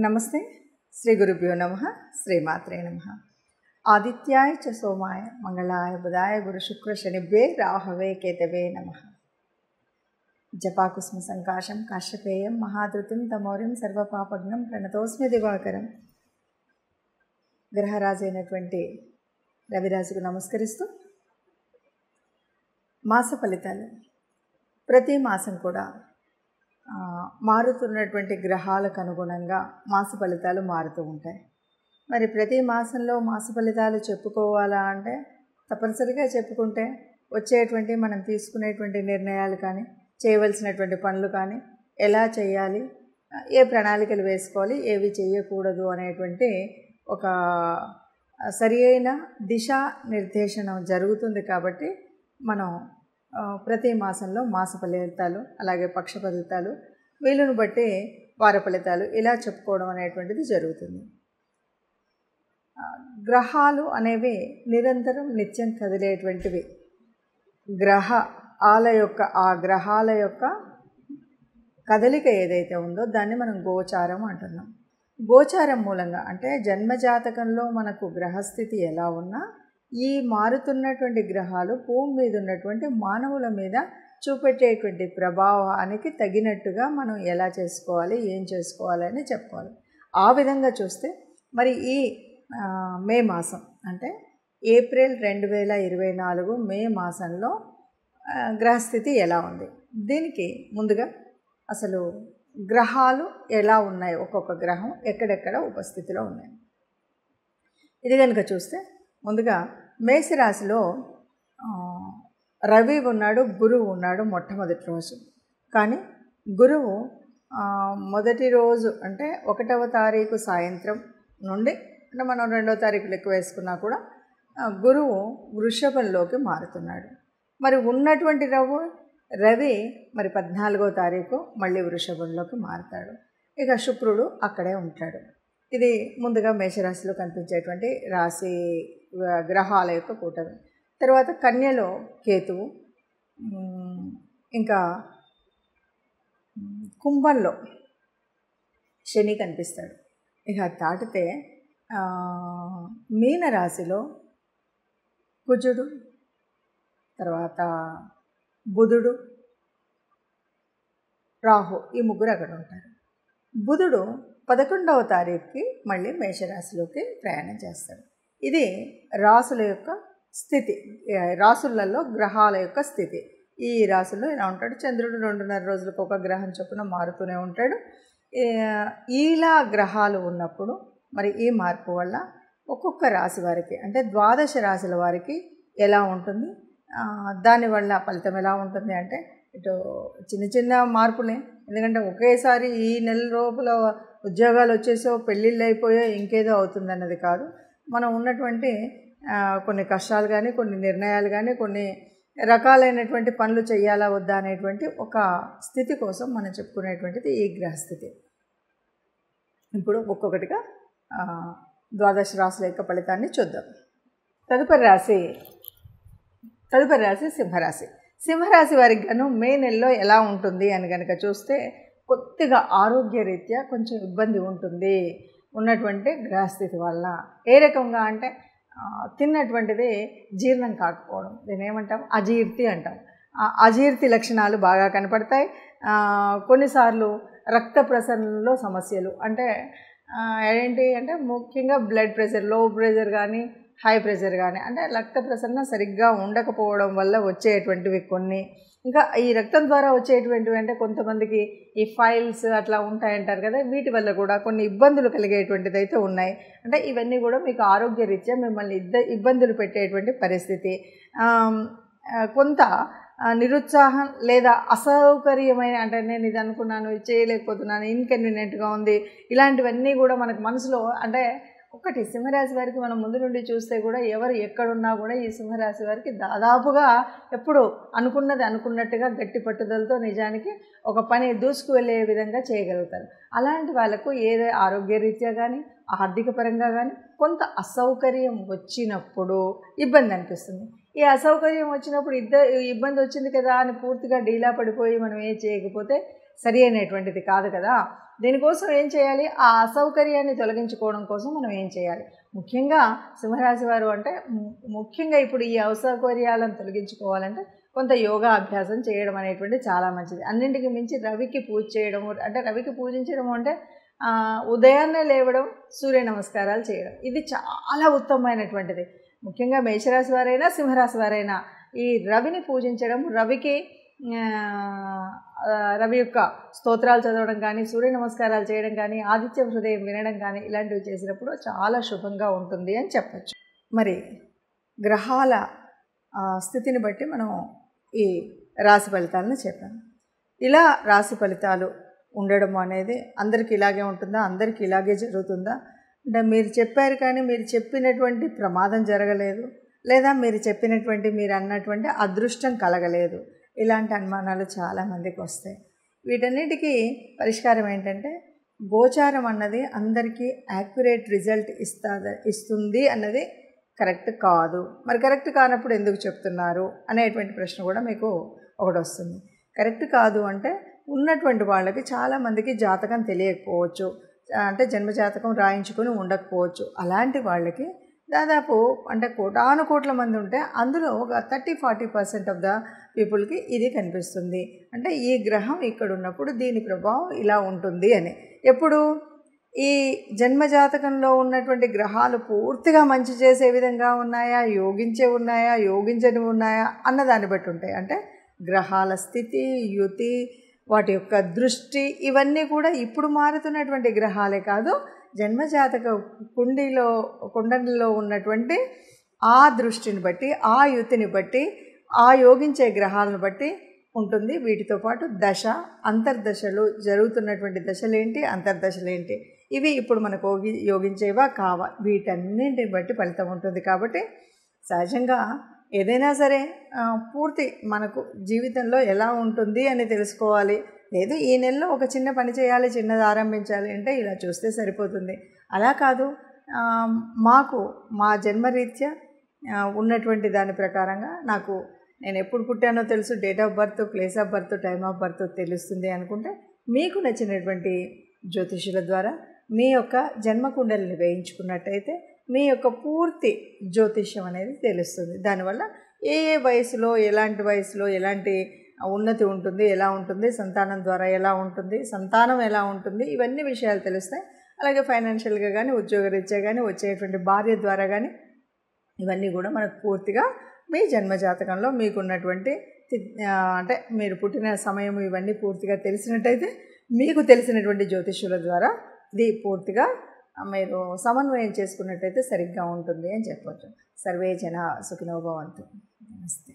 నమస్తే. శ్రీ గురుభ్యో నమః. శ్రీమాత్రే నమః. ఆదిత్యాయ చ సోమాయ మంగళాయ బుధాయ గురు శుక్ర శనిభ్యే రాహవే కేతవే నమః. జపాకుస్మ సంకాశం కాశ్యపేయం మహాధృతిం తమౌర్యం సర్వపాపగ్నం ప్రణతోస్మి దివాకరం. గ్రహరాజు అయినటువంటి రవిరాజుకు నమస్కరిస్తూ మాస ఫలితాలు. ప్రతి మాసం కూడా మారుతున్నటువంటి గ్రహాలకు అనుగుణంగా మాస ఫలితాలు మారుతూ ఉంటాయి. మరి ప్రతి మాసంలో మాస ఫలితాలు చెప్పుకోవాలా అంటే తప్పనిసరిగా చెప్పుకుంటే వచ్చేటువంటి మనం తీసుకునేటువంటి నిర్ణయాలు కానీ, చేయవలసినటువంటి పనులు కానీ, ఎలా చేయాలి, ఏ ప్రణాళికలు వేసుకోవాలి, ఏవి చేయకూడదు అనేటువంటి ఒక సరి అయిన దిశా నిర్దేశనం జరుగుతుంది. కాబట్టి మనం ప్రతి మాసంలో మాస ఫలితాలు, అలాగే పక్ష ఫలితాలు, వీలును బట్టి వార ఫలితాలు ఇలా చెప్పుకోవడం అనేటువంటిది జరుగుతుంది. గ్రహాలు అనేవి నిరంతరం నిత్యం కదిలేటువంటివి. ఆ గ్రహాల యొక్క కదలిక ఏదైతే ఉందో దాన్ని మనం గోచారం అంటున్నాం. గోచారం మూలంగా అంటే జన్మజాతకంలో మనకు గ్రహస్థితి ఎలా ఉన్నా ఈ మారుతున్నటువంటి గ్రహాలు భూమి మీద ఉన్నటువంటి మానవుల మీద చూపెట్టేటువంటి ప్రభావానికి తగినట్టుగా మనం ఎలా చేసుకోవాలి, ఏం చేసుకోవాలి అని చెప్పుకోవాలి. ఆ విధంగా చూస్తే మరి ఈ మే మాసం అంటే ఏప్రిల్ 2024 మే మాసంలో గ్రహస్థితి ఎలా ఉంది, దీనికి ముందుగా అసలు గ్రహాలు ఎలా ఉన్నాయి, ఒక్కొక్క గ్రహం ఎక్కడెక్కడ ఉపస్థితిలో ఉన్నాయి ఇది కనుక చూస్తే ముందుగా మేషరాశిలో రవి ఉన్నాడు, గురువు ఉన్నాడు మొట్టమొదటి రోజు. కానీ గురువు మొదటి రోజు అంటే 1వ తారీఖు సాయంత్రం నుండి అంటే మనం 2వ తారీఖు లెక్క వేసుకున్నా కూడా గురువు వృషభంలోకి మారుతున్నాడు. మరి ఉన్నటువంటి రవి మరి 14వ తారీఖు మళ్ళీ వృషభంలోకి మారుతాడు. ఇక శుక్రుడు అక్కడే ఉంటాడు. ఇది ముందుగా మేషరాశిలో కనిపించేటువంటి రాశి గ్రహాల యొక్క కూటమి. తర్వాత కన్యలో కేతువు, ఇంకా కుంభంలో శని కనిపిస్తాడు. ఇక దాటితే మీనరాశిలో కుజుడు, తర్వాత బుధుడు, రాహు, ఈ ముగ్గురు అక్కడ ఉంటారు. బుధుడు 11వ తారీఖుకి మళ్ళీ మేషరాశిలోకి ప్రయాణం చేస్తాడు. ఇది రాసుల యొక్క స్థితి, రాసులలో గ్రహాల యొక్క స్థితి. ఈ రాశుల్లో ఇలా ఉంటాడు. చంద్రుడు 2.5 రోజులకు ఒక గ్రహం చొప్పున మారుతూనే ఉంటాడు. ఇలా గ్రహాలు ఉన్నప్పుడు మరి ఈ మార్పు వల్ల ఒక్కొక్క రాశి వారికి అంటే 12 రాశుల వారికి ఎలా ఉంటుంది, దానివల్ల ఫలితం ఎలా ఉంటుంది అంటే ఇటు చిన్న చిన్న మార్పులే. ఎందుకంటే ఒకేసారి ఈ నెల లోపల ఉద్యోగాలు వచ్చేసో, పెళ్ళిళ్ళు అయిపోయో, ఇంకేదో అవుతుందన్నది కాదు. మనం ఉన్నటువంటి కొన్ని కష్టాలు కానీ, కొన్ని నిర్ణయాలు కానీ, కొన్ని రకాలైనటువంటి పనులు చేయాలా వద్దా అనేటువంటి ఒక స్థితి కోసం మనం చెప్పుకునేటువంటిది ఈ గ్రహస్థితి. ఇప్పుడు ఒక్కొక్కటిగా 12 రాశుల యొక్క ఫలితాన్ని చూద్దాం. తదుపరి రాశి సింహరాశి. సింహరాశి వారికి గాను మే నెలలో ఎలా ఉంటుంది అని కనుక చూస్తే కొద్దిగా ఆరోగ్యరీత్యా కొంచెం ఇబ్బంది ఉంటుంది ఉన్నటువంటి గ్రహస్థితి వల్ల. ఏ రకంగా అంటే తిన్నటువంటిది జీర్ణం కాకపోవడం, దీని ఏమంటాం, అజీర్తి అంటాం. అజీర్తి లక్షణాలు బాగా కనపడతాయి. కొన్నిసార్లు రక్త ప్రసరణలో సమస్యలు అంటే ఏంటి అంటే ముఖ్యంగా బ్లడ్ ప్రెషర్, లో ప్రెషర్ కానీ, హై ప్రెషర్ కానీ, అంటే రక్త ప్రసరణ సరిగ్గా ఉండకపోవడం వల్ల వచ్చేటువంటివి కొన్ని. ఇంకా ఈ రక్తం ద్వారా వచ్చేటువంటివి అంటే కొంతమందికి ఈ ఫైల్స్ అట్లా ఉంటాయంటారు కదా, వీటి వల్ల కూడా కొన్ని ఇబ్బందులు కలిగేటువంటిది అయితే ఉన్నాయి. అంటే ఇవన్నీ కూడా మీకు ఆరోగ్యరీత్యా మిమ్మల్ని ఇబ్బందులు పెట్టేటువంటి పరిస్థితి. కొంత నిరుత్సాహం లేదా అసౌకర్యమైన అంటే నేను ఇది అనుకున్నాను, ఇది చేయలేకపోతున్నాను, ఇన్కన్వీనియంట్గా ఉంది, ఇలాంటివన్నీ కూడా మనకు మనసులో అంటే ఒకటి సింహరాశి వారికి మనం ముందు నుండి చూస్తే కూడా ఎవరు ఎక్కడున్నా కూడా ఈ సింహరాశి వారికి దాదాపుగా ఎప్పుడు అనుకున్నది అనుకున్నట్టుగా గట్టి పట్టుదలతో నిజానికి ఒక పని దూసుకు వెళ్ళే విధంగా చేయగలుగుతారు. అలాంటి వాళ్ళకు ఏదో ఆరోగ్యరీత్యా కానీ, ఆర్థిక పరంగా కానీ కొంత అసౌకర్యం వచ్చినప్పుడు ఇబ్బంది అనిపిస్తుంది. ఈ అసౌకర్యం వచ్చినప్పుడు ఇబ్బంది వచ్చింది కదా అని పూర్తిగా డీలా పడిపోయి మనం ఏం చేయకపోతే సరి అయినటువంటిది కాదు కదా. దీనికోసం ఏం చేయాలి? ఆ అసౌకర్యాన్ని తొలగించుకోవడం కోసం మనం ఏం చేయాలి? ముఖ్యంగా సింహరాశి వారు అంటే ముఖ్యంగా ఇప్పుడు ఈ అసౌకర్యాలను తొలగించుకోవాలంటే కొంత యోగా అభ్యాసం చేయడం అనేటువంటిది చాలా మంచిది. అన్నింటికి మించి రవికి పూజ చేయడం, అంటే రవికి పూజించడం అంటే ఉదయాన్నే లేవడం, సూర్య నమస్కారాలు చేయడం, ఇది చాలా ఉత్తమమైనటువంటిది. ముఖ్యంగా మేషరాశి వారైనా సింహరాశి వారైనా ఈ రవిని పూజించడం, రవి యొక్క స్తోత్రాలు చదవడం కానీ, సూర్య నమస్కారాలు చేయడం కానీ, ఆదిత్య హృదయం వినడం కానీ ఇలాంటివి చేసినప్పుడు చాలా శుభంగా ఉంటుంది అని చెప్పచ్చు. మరి గ్రహాల స్థితిని బట్టి మనం ఈ రాశి ఫలితాలను చెప్పాము. ఇలా రాశి ఫలితాలు ఉండడం అనేది అందరికీ ఇలాగే ఉంటుందా? అందరికీ ఇలాగే జరుగుతుందా? అంటే మీరు చెప్పారు కానీ మీరు చెప్పినటువంటి ప్రమాదం జరగలేదు, లేదా మీరు చెప్పినటువంటి మీరు అన్నటువంటి అదృష్టం కలగలేదు, ఇలాంటి అనుమానాలు చాలామందికి వస్తాయి. వీటన్నిటికీ పరిష్కారం ఏంటంటే గోచారం అన్నది అందరికీ యాక్యురేట్ రిజల్ట్ ఇస్తుంది అన్నది కరెక్ట్ కాదు. మరి కరెక్ట్ కానప్పుడు ఎందుకు చెప్తున్నారు అనేటువంటి ప్రశ్న కూడా మీకు ఒకటి వస్తుంది. కరెక్ట్ కాదు అంటే ఉన్నటువంటి వాళ్ళకి చాలామందికి జాతకం తెలియకపోవచ్చు, అంటే జన్మజాతకం రాయించుకొని ఉండకపోవచ్చు. అలాంటి వాళ్ళకి దాదాపు అంటే కోటాను కోట్ల మంది ఉంటే అందులో ఒక 30-40% ఆఫ్ ద పీపుల్కి ఇది కనిపిస్తుంది. అంటే ఈ గ్రహం ఇక్కడ ఉన్నప్పుడు దీని ప్రభావం ఇలా ఉంటుంది అని. ఎప్పుడు ఈ జన్మజాతకంలో ఉన్నటువంటి గ్రహాలు పూర్తిగా మంచి చేసే విధంగా ఉన్నాయా, యోగించని ఉన్నాయా అన్నదాన్ని బట్టి ఉంటాయి. అంటే గ్రహాల స్థితి, యుతి, వాటి యొక్క దృష్టి, ఇవన్నీ కూడా ఇప్పుడు మారుతున్నటువంటి గ్రహాలే కాదు, జన్మజాతక కుండలిలో ఉన్నటువంటి ఆ దృష్టిని బట్టి, ఆ యుతిని బట్టి, ఆ యోగించే గ్రహాలను బట్టి ఉంటుంది. వీటితో పాటు దశ, అంతర్దశలు, జరుగుతున్నటువంటి దశలేంటి, అంతర్దశలేంటి, ఇవి ఇప్పుడు మనకు యోగించేవా కావా, వీటన్నింటిని బట్టి ఫలితం ఉంటుంది. కాబట్టి సహజంగా ఏదైనా సరే పూర్తి మనకు జీవితంలో ఎలా ఉంటుంది అని తెలుసుకోవాలి. లేదు ఈ నెలలో ఒక చిన్న పని చేయాలి, చిన్నది ఆరంభించాలి అంటే ఇలా చూస్తే సరిపోతుంది. అలా కాదు, మా జన్మరీత్యా ఉన్నటువంటి దాని ప్రకారంగా నేను ఎప్పుడు పుట్టానో తెలుసు, date of birth, place of birth, time of birth తెలుస్తుంది అనుకుంటే మీకు నచ్చినటువంటి జ్యోతిష్యుల ద్వారా మీ యొక్క జన్మకుండలిని వేయించుకున్నట్టయితే మీ యొక్క పూర్తి జ్యోతిష్యం అనేది తెలుస్తుంది. దానివల్ల ఏ వయసులో ఎలాంటి ఉన్నతి ఉంటుంది, ఎలా ఉంటుంది, సంతానం ద్వారా ఎలా ఉంటుంది, సంతానం ఎలా ఉంటుంది, ఇవన్నీ విషయాలు తెలుస్తాయి. అలాగే ఫైనాన్షియల్గా కానీ, ఉద్యోగరీత్యా కానీ, వచ్చేటువంటి భార్య ద్వారా కానీ ఇవన్నీ కూడా మనకు పూర్తిగా మీ జన్మజాతకంలో మీకున్నటువంటి అంటే మీరు పుట్టిన సమయం ఇవన్నీ పూర్తిగా తెలిసినట్టయితే మీకు తెలిసినటువంటి జ్యోతిష్యుల ద్వారా ఇది పూర్తిగా మీరు సమన్వయం చేసుకున్నట్టయితే సరిగ్గా ఉంటుంది అని చెప్పవచ్చు. సర్వే జన సుఖినో భవంతు. నమస్తే.